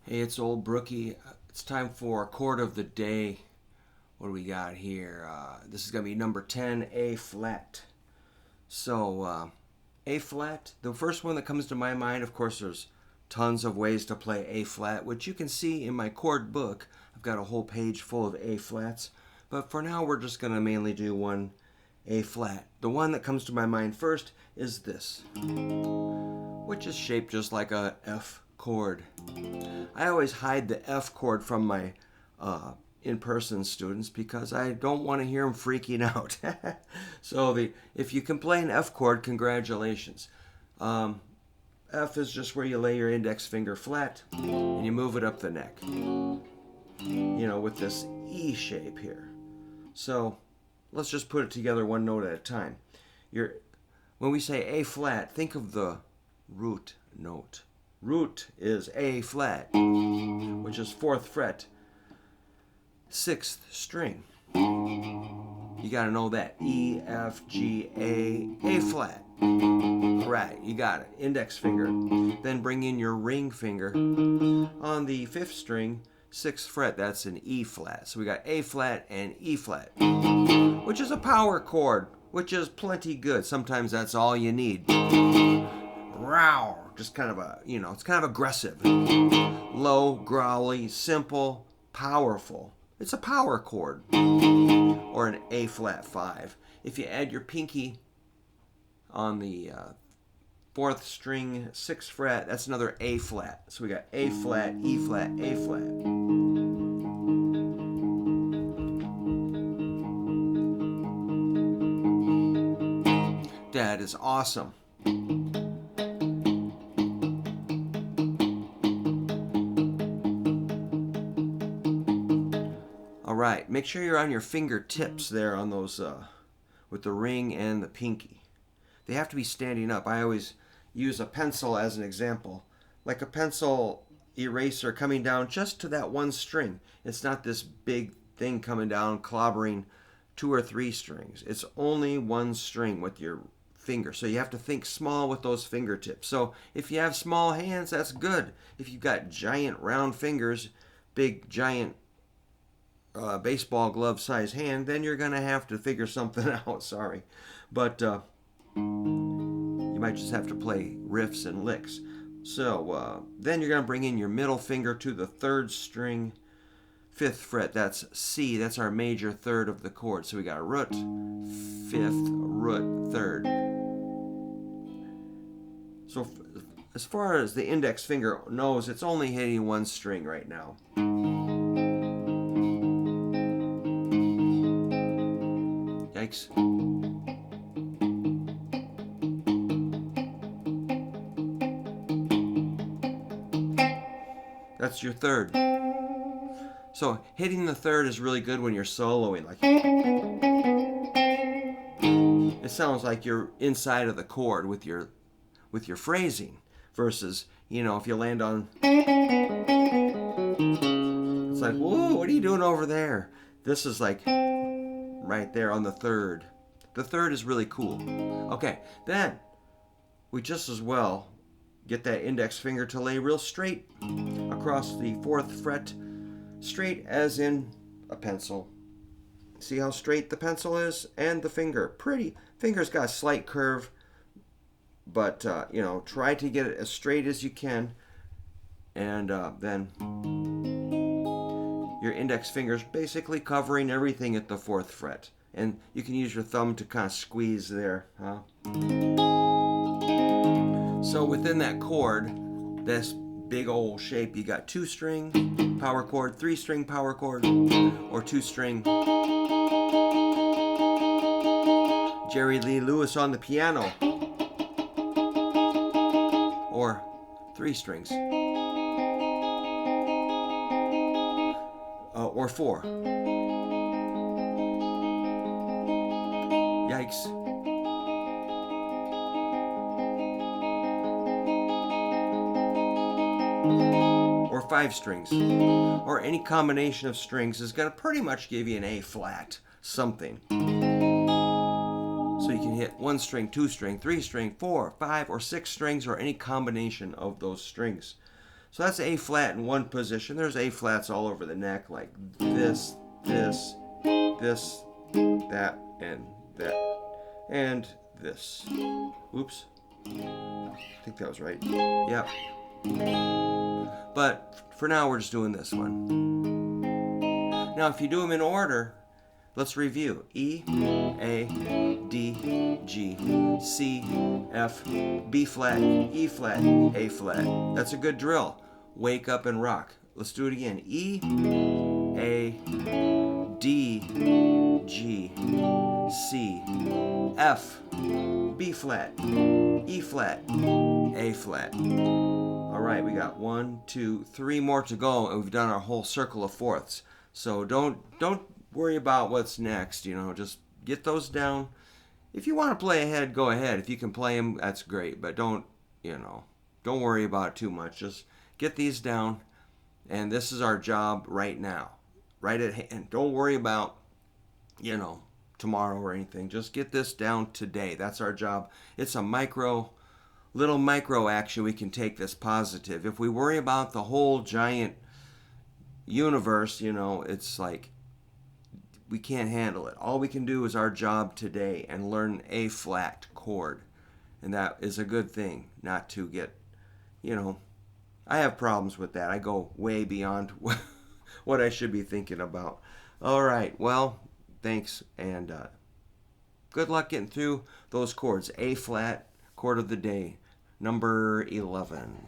Hey, it's old Brookie. It's time for chord of the day. What do we got here? This is going to be number 10, A flat. So, A flat, the first one that comes to my mind, of course, there's tons of ways to play A flat, which you can see in my chord book. I've got a whole page full of A flats. But for now, we're just going to mainly do one A flat. The one that comes to my mind first is this, which is shaped just like a F chord. I always hide the F chord from my in-person students because I don't want to hear them freaking out. So if you can play an F chord, congratulations. F is just where you lay your index finger flat and you move it up the neck. With this E shape here. So let's just put it together one note at a time. When we say A flat, think of the root note. Root is A flat, which is 4th fret, 6th string. You got to know that. E, F, G, A flat. Right, you got it. Index finger. Then bring in your ring finger on the 5th string, 6th fret. That's an E flat. So we got A flat and E flat, which is a power chord, which is plenty good. Sometimes that's all you need. Row. Just kind of it's kind of aggressive. Low, growly, simple, powerful. It's a power chord. Or an A flat 5. If you add your pinky on the 4th string, 6th fret, that's another A flat. So we got A flat, E flat, A flat. That is awesome. Alright, make sure you're on your fingertips there on those, with the ring and the pinky. They have to be standing up. I always use a pencil as an example. Like a pencil eraser coming down just to that one string. It's not this big thing coming down, clobbering 2 or 3 strings. It's only one string with your finger. So you have to think small with those fingertips. So if you have small hands, that's good. If you've got giant round fingers, big giant baseball glove size hand, then you're going to have to figure something out. Sorry. But you might just have to play riffs and licks. So then you're going to bring in your middle finger to the 3rd string, 5th fret. That's C. That's our major third of the chord. So we got root, 5th, root, 3rd. So as far as the index finger knows, it's only hitting one string right now. Yikes. That's your 3rd. So hitting the 3rd is really good when you're soloing. Like, it sounds like you're inside of the chord with your phrasing. Versus, if you land on, it's like, whoa, what are you doing over there? This is like right there on the 3rd. The 3rd is really cool. Okay, then we just as well get that index finger to lay real straight across the 4th fret, straight as in a pencil. See how straight the pencil is? And the finger, pretty. Finger's got a slight curve, but try to get it as straight as you can, and then your index finger's basically covering everything at the 4th fret, and you can use your thumb to kind of squeeze there. So within that chord, this big old shape, you got 2-string power chord, 3-string power chord, or 2-string Jerry Lee Lewis on the piano, or 3 strings, or 4. Yikes. Or 5 strings, or any combination of strings is going to pretty much give you an A flat something. So you can hit 1 string, 2 string, 3 string, 4, 5, or 6 strings, or any combination of those strings. So that's A flat in one position. There's A flats all over the neck, like this, this, this, that, and this. Oops. I think that was right. Yep. But for now, we're just doing this one. Now, if you do them in order, let's review. E, A, D, G, C, F, B flat, E flat, A flat. That's a good drill. Wake up and rock. Let's do it again. E, A, D, G, C, F, B flat, E flat, A flat. All right, we got 1, 2, 3 more to go, and we've done our whole circle of fourths. So don't worry about what's next. Just get those down. If you want to play ahead, go ahead. If you can play them, that's great. But don't worry about it too much. Just get these down, and this is our job right now, right at hand. Don't worry about tomorrow or anything. Just get this down today. That's our job. It's a little micro action we can take that's positive. If we worry about the whole giant universe, it's like we can't handle it. All we can do is our job today and learn A flat chord. And that is a good thing, not to get, I have problems with that. I go way beyond what I should be thinking about. All right, well, thanks, and good luck getting through those chords. A flat, chord of the day, number 11.